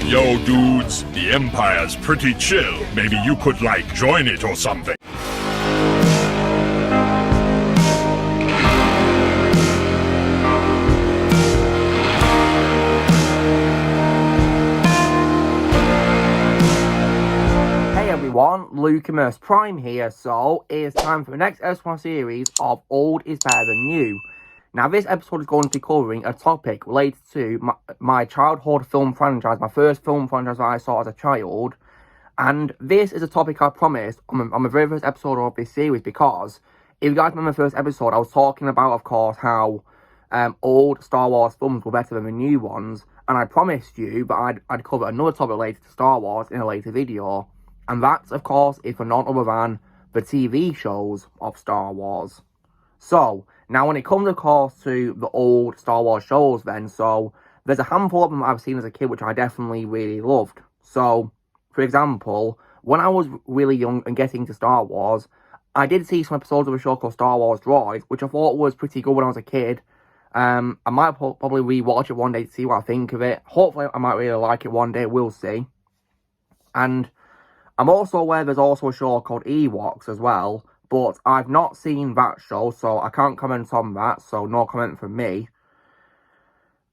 Yo, dudes, the Empire's pretty chill. Maybe you could, join it or something. Hey everyone, Lucamus Prime here, so it's time for the next S1 series of Old is Better Than New. Now this episode is going to be covering a topic related to my childhood film franchise, my first film franchise that I saw as a child. And this is a topic I promised on my very first episode of this series, because if you guys remember the first episode, I was talking about, of course, how old Star Wars films were better than the new ones. And I promised you that I'd cover another topic related to Star Wars in a later video. And that, of course, is for none other than the TV shows of Star Wars. So, now when it comes, of course, to the old Star Wars shows then, so there's a handful of them I've seen as a kid which I definitely really loved. So, for example, when I was really young and getting into Star Wars, I did see some episodes of a show called Star Wars Droids, which I thought was pretty good when I was a kid. I might probably rewatch it one day to see what I think of it. Hopefully I might really like it one day, we'll see. And I'm also aware there's also a show called Ewoks as well, but I've not seen that show, so I can't comment on that, so no comment from me.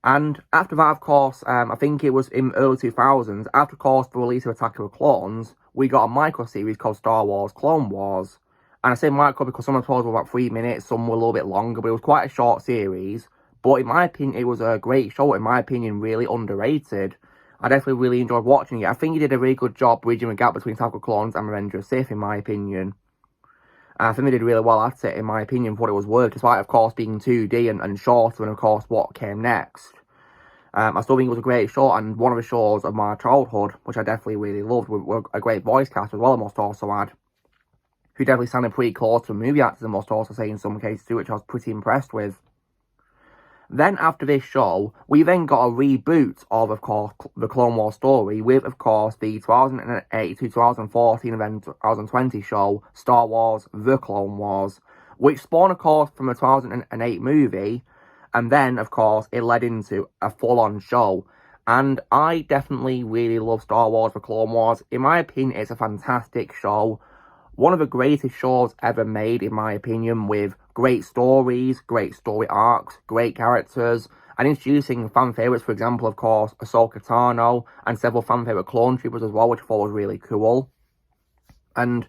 And after that, of course, I think it was in early 2000s, after, of course, the release of Attack of the Clones, we got a micro-series called Star Wars Clone Wars. And I say micro because some episodes were about 3 minutes, some were a little bit longer, but it was quite a short series. But in my opinion, it was a great show, in my opinion, really underrated. I definitely really enjoyed watching it. I think he did a really good job bridging the gap between Attack of the Clones and Revenge of the Sith, in my opinion. I think they did really well at it, in my opinion, for what it was worth, despite, of course, being 2D and shorter than, of course, what came next. I still think it was a great show, and one of the shows of my childhood, which I definitely really loved, with a great voice cast as well, I must also add, who definitely sounded pretty close to the movie actors, I must also say, in some cases too, which I was pretty impressed with. Then, after this show, we then got a reboot of course, the Clone Wars story with, of course, the 2008 to 2014 and then 2020 show, Star Wars The Clone Wars, which spawned, of course, from the 2008 movie, and then, of course, it led into a full-on show. And I definitely really love Star Wars The Clone Wars. In my opinion, it's a fantastic show. One of the greatest shows ever made, in my opinion, with great stories, great story arcs, great characters, and introducing fan favourites, for example, of course, Ahsoka Tano, and several fan favourite clone troopers as well, which I thought was really cool. And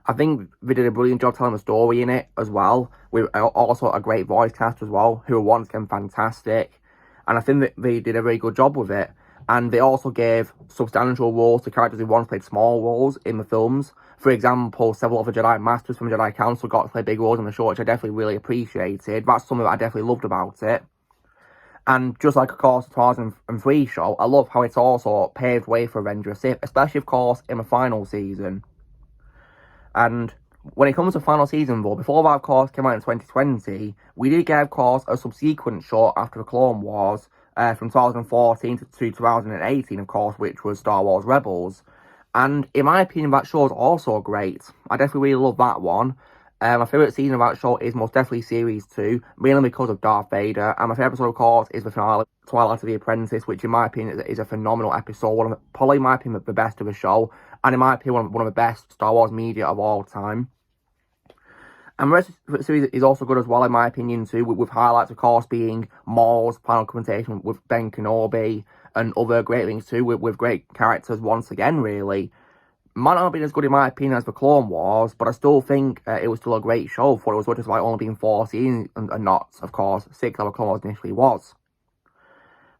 I think they did a brilliant job telling the story in it as well, with also a great voice cast as well, who were once again fantastic. And I think that they did a very good job with it. And they also gave substantial roles to characters who once played small roles in the films. For example, several of the Jedi Masters from Jedi Council got to play big roles in the show, which I definitely really appreciated. That's something that I definitely loved about it. And just like, of course, the 2003 show, I love how it's also paved way for Revenge of the Sith, especially, of course, in the final season. And when it comes to final season, though, before that, of course, came out in 2020, we did get, of course, a subsequent show after the Clone Wars, from 2014 to 2018, of course, which was Star Wars Rebels. And in my opinion, that show is also great. I definitely really love that one. My favourite season of that show is most definitely Series 2, mainly because of Darth Vader. And my favourite episode, of course, is the finale, Twilight of the Apprentice, which in my opinion is a phenomenal episode. Probably, in my opinion, the best of the show. And in my opinion, one of the best Star Wars media of all time. And the rest of the series is also good as well, in my opinion, too, with highlights, of course, being Maul's final confrontation with Ben Kenobi, and other great things, too, with great characters once again, really. Might not have been as good, in my opinion, as the Clone Wars, but I still think it was still a great show for it was just like only being 4 seasons and not, of course, 6 like the Clone Wars initially was.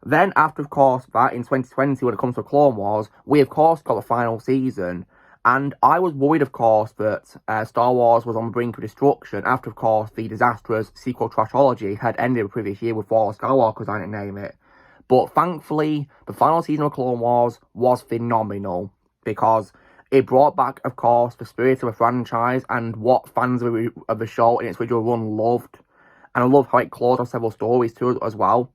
Then, after, of course, that, in 2020, when it comes to Clone Wars, we, of course, got the final season. And I was worried, of course, that Star Wars was on the brink of destruction after, of course, the disastrous sequel trashology had ended the previous year with Fall of Skywalker, as I didn't name it. But thankfully, the final season of Clone Wars was phenomenal, because it brought back, of course, the spirit of the franchise and what fans of the show in its original run loved. And I love how it closed on several stories too as well.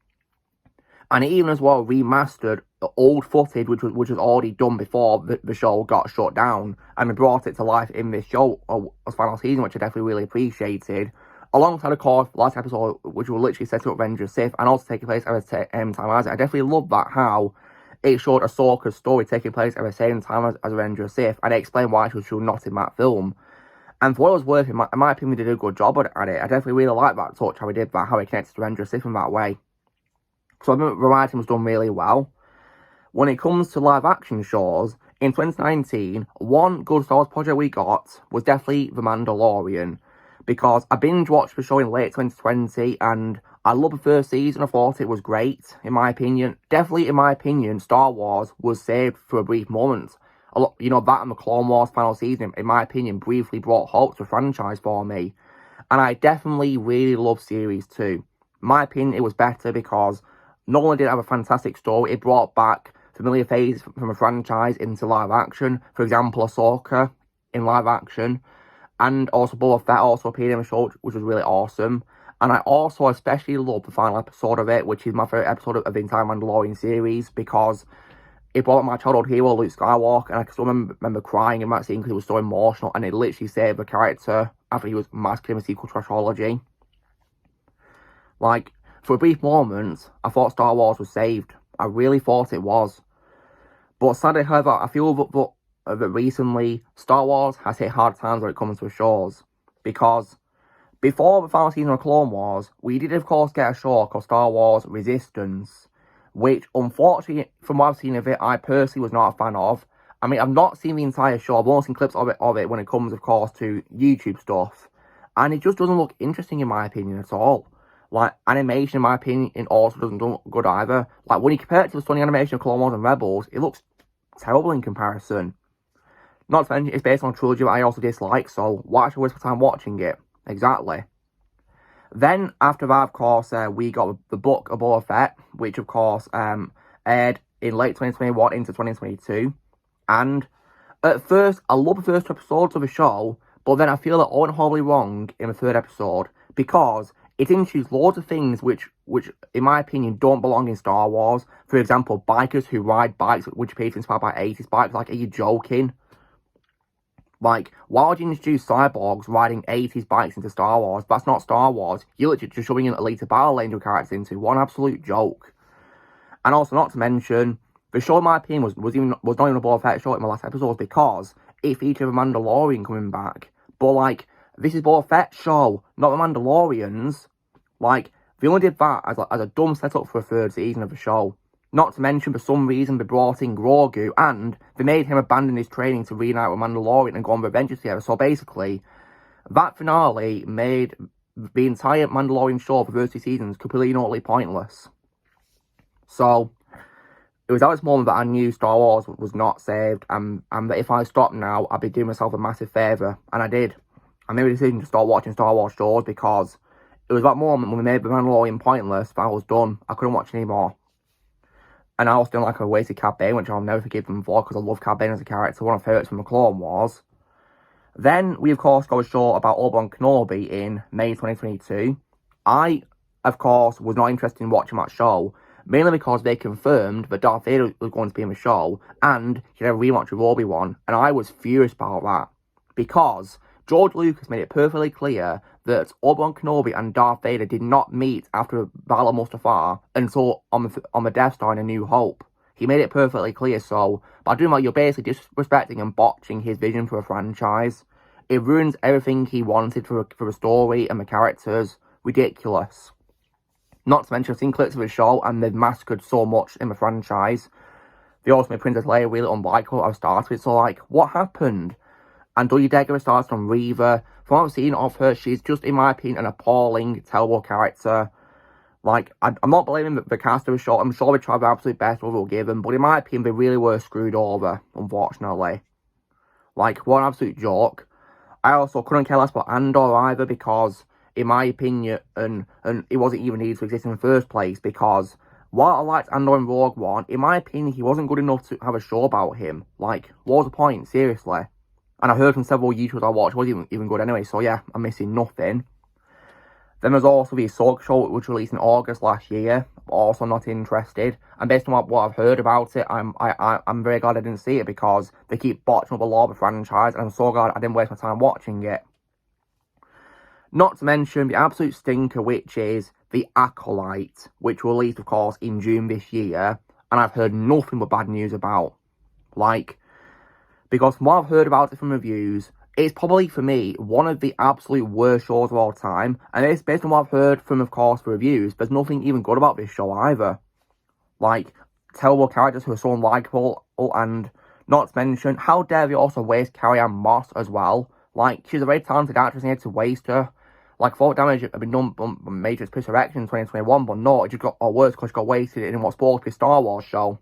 And it even as well remastered the old footage which was already done before the show got shut down, and they brought it to life in this show as final season, which I definitely really appreciated. Alongside, of course, the last episode, which will literally set up Revenge of the Sith, and also taking place at the time as I definitely love that, how it showed Ahsoka's story taking place at the same time as Revenge of the Sith, and it explained why she was not in that film. And for what it was worth, in my opinion, they did a good job at it. I definitely really like that touch, how he did that, how he connected to Revenge of the Sith in that way. So I think the writing was done really well. When it comes to live action shows, in 2019, one good Star Wars project we got was definitely The Mandalorian, because I binge watched the show in late 2020, and I loved the first season. I thought it was great, in my opinion. Definitely, in my opinion, Star Wars was saved for a brief moment. You know, that and the Clone Wars final season, in my opinion, briefly brought hope to the franchise for me. And I definitely really love Series 2. In my opinion, it was better because not only did it have a fantastic story, it brought back familiar faces from a franchise into live action. For example, Ahsoka in live action. And also Boba Fett also appeared in the show, which was really awesome. And I also especially love the final episode of it, which is my favourite episode of the entire Mandalorian series, because it brought my childhood hero, Luke Skywalker, and I can still remember crying in that scene because it was so emotional, and it literally saved the character after he was massacred in a sequel trilogy. Like, for a brief moment, I thought Star Wars was saved. I really thought it was. But sadly, however, I feel that recently, Star Wars has hit hard times when it comes to the shows. Because before the final season of Clone Wars, we did of course get a show called Star Wars Resistance, which, unfortunately, from what I've seen of it, I personally was not a fan of. I mean, I've not seen the entire show. I've only seen clips of it when it comes, of course, to YouTube stuff. And it just doesn't look interesting, in my opinion, at all. Like, animation, in my opinion, it also doesn't look good either. Like, when you compare it to the stunning animation of Clone Wars and Rebels, it looks terrible in comparison. Not to mention, it's based on a trilogy that I also dislike, so why should I waste my time watching it? Exactly. Then, after that, of course, we got the book of Boba Fett, which, of course, aired in late 2021 into 2022. And at first, I love the first two episodes of the show, but then I feel that I went horribly wrong in the third episode, because it introduced loads of things which, in my opinion, don't belong in Star Wars. For example, bikers who ride bikes which appear to inspired by 80s bikes. Like, are you joking? Like, why would you introduce cyborgs riding 80s bikes into Star Wars? That's not Star Wars. You're literally just shoving an Elite Battle Angel characters into. One absolute joke. And also, not to mention, the show, in my opinion, was not even a Boba Fett show in the last episode, because it featured a Mandalorian coming back. But, like, this is Boba Fett's show, not the Mandalorians. Like, they only did that as a dumb setup for a third season of the show. Not to mention, for some reason, they brought in Grogu, and they made him abandon his training to reunite with Mandalorian and go on revenge together. So basically, that finale made the entire Mandalorian show for the first two seasons completely and utterly pointless. So, it was at this moment that I knew Star Wars was not saved, and that if I stopped now, I'd be doing myself a massive favour. And I did. I made a decision to start watching Star Wars shows, because it was that moment when we made the Mandalorian pointless that I was done. I couldn't watch anymore. And I also didn't like a wasted Cad Bane, which I'll never forgive them for, because I love Cad Bane as a character, one of my favourites from the Clone Wars. Then, we of course got a show about Obi-Wan Kenobi in May 2022. I, of course, was not interested in watching that show, mainly because they confirmed that Darth Vader was going to be in the show, and he had a rematch with Obi-Wan, and I was furious about that. Because George Lucas made it perfectly clear that Obi-Wan Kenobi and Darth Vader did not meet after Battle of Mustafar until on the Death Star in A New Hope. He made it perfectly clear, so by doing that, you're basically disrespecting and botching his vision for a franchise. It ruins everything he wanted for the story and the characters. Ridiculous. Not to mention, I've seen clips of the show, and they've massacred so much in the franchise. They also made Princess Leia really unlikable at the start of it, so like, what happened? And Dully Degger starts on Reva. From what I've seen of her, she's just, in my opinion, an appalling, terrible character. Like, I'm not blaming the cast of the show. I'm sure they tried their absolute best with what they were given, but in my opinion, they really were screwed over, unfortunately. Like, what an absolute joke. I also couldn't care less about Andor either, because, in my opinion, and it wasn't even needed to exist in the first place, because while I liked Andor in Rogue One, in my opinion, he wasn't good enough to have a show about him. Like, what was the point? Seriously. And I heard from several YouTubers I watched, it wasn't even good anyway, so yeah, I'm missing nothing. Then there's also the Ahsoka show, which was released in August last year, but also not interested. And based on what I've heard about it, I'm very glad I didn't see it, because they keep botching up the lore of the franchise, and I'm so glad I didn't waste my time watching it. Not to mention the absolute stinker, which is The Acolyte, which released, of course, in June this year. and I've heard nothing but bad news about. Like, because from what I've heard about it from reviews, it's probably, for me, one of the absolute worst shows of all time. And it's based on what I've heard from, of course, the reviews. There's nothing even good about this show either. Like, terrible characters who are so unlikable, and not to mention, how dare they also waste Carrie-Anne Moss as well. Like, she's a very talented actress and you had to waste her. Like, Thought Damage had been done by Major Piss Erection in 2021, but no, it just got worse because she got wasted in what's supposed to be a Star Wars show.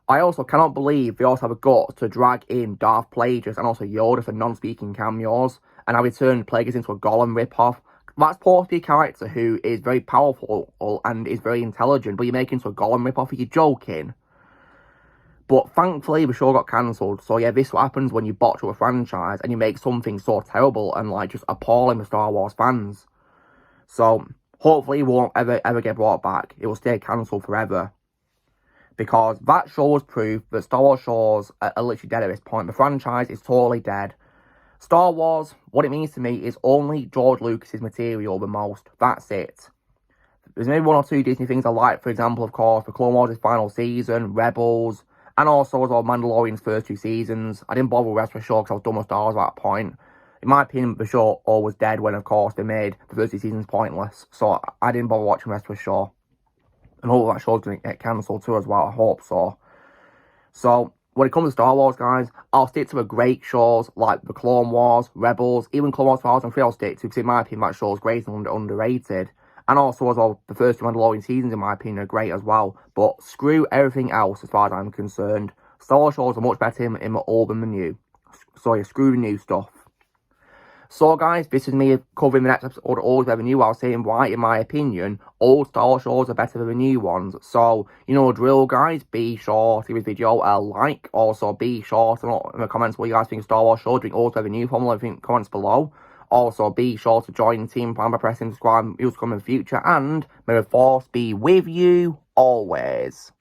I also cannot believe they also have a guts to drag in Darth Plagueis and also Yoda for non-speaking cameos, and have returned Plagueis into a Gollum ripoff. That's supposed to be a character who is very powerful and is very intelligent, but you're making into a Gollum ripoff. Are you joking? But thankfully, the show got cancelled. So yeah, this is what happens when you botch up a franchise and you make something so terrible and like just appalling the Star Wars fans. So hopefully it won't ever get brought back. It will stay cancelled forever. Because that show was proof that Star Wars shows are literally dead at this point. The franchise is totally dead. Star Wars, what it means to me is only George Lucas's material the most. That's it. There's maybe one or two Disney things I like. For example, of course, the Clone Wars' final season, Rebels, and also as well Mandalorian's first 2 seasons. I didn't bother with the rest of the show because I was done with Star Wars at that point. In my opinion, the show all was dead when, of course, they made the first 2 seasons pointless. So I didn't bother watching the rest of the show. And hopefully that show's going to get cancelled too as well. I hope so. So, when it comes to Star Wars, guys, I'll stick to the great shows like the Clone Wars, Rebels, even Clone Wars 2003 I'll stick to, because in my opinion that show's great and underrated. And also as well, the first 2 Mandalorian seasons in my opinion are great as well. But screw everything else as far as I'm concerned. Star Wars shows are much better in the old than the new. So yeah, screw the new stuff. So guys, this is me covering the next episode of Always Better Than New. I was saying why, in my opinion, old Star Wars shows are better than the new ones. So, you know, drill guys, be sure to give this video a like. Also, be sure to note in the comments what you guys think of Star Wars shows, doing Always Better Than New formula, everything comments below. Also, be sure to join Team Prime by pressing subscribe, you'll come in the future. And may the Force be with you always.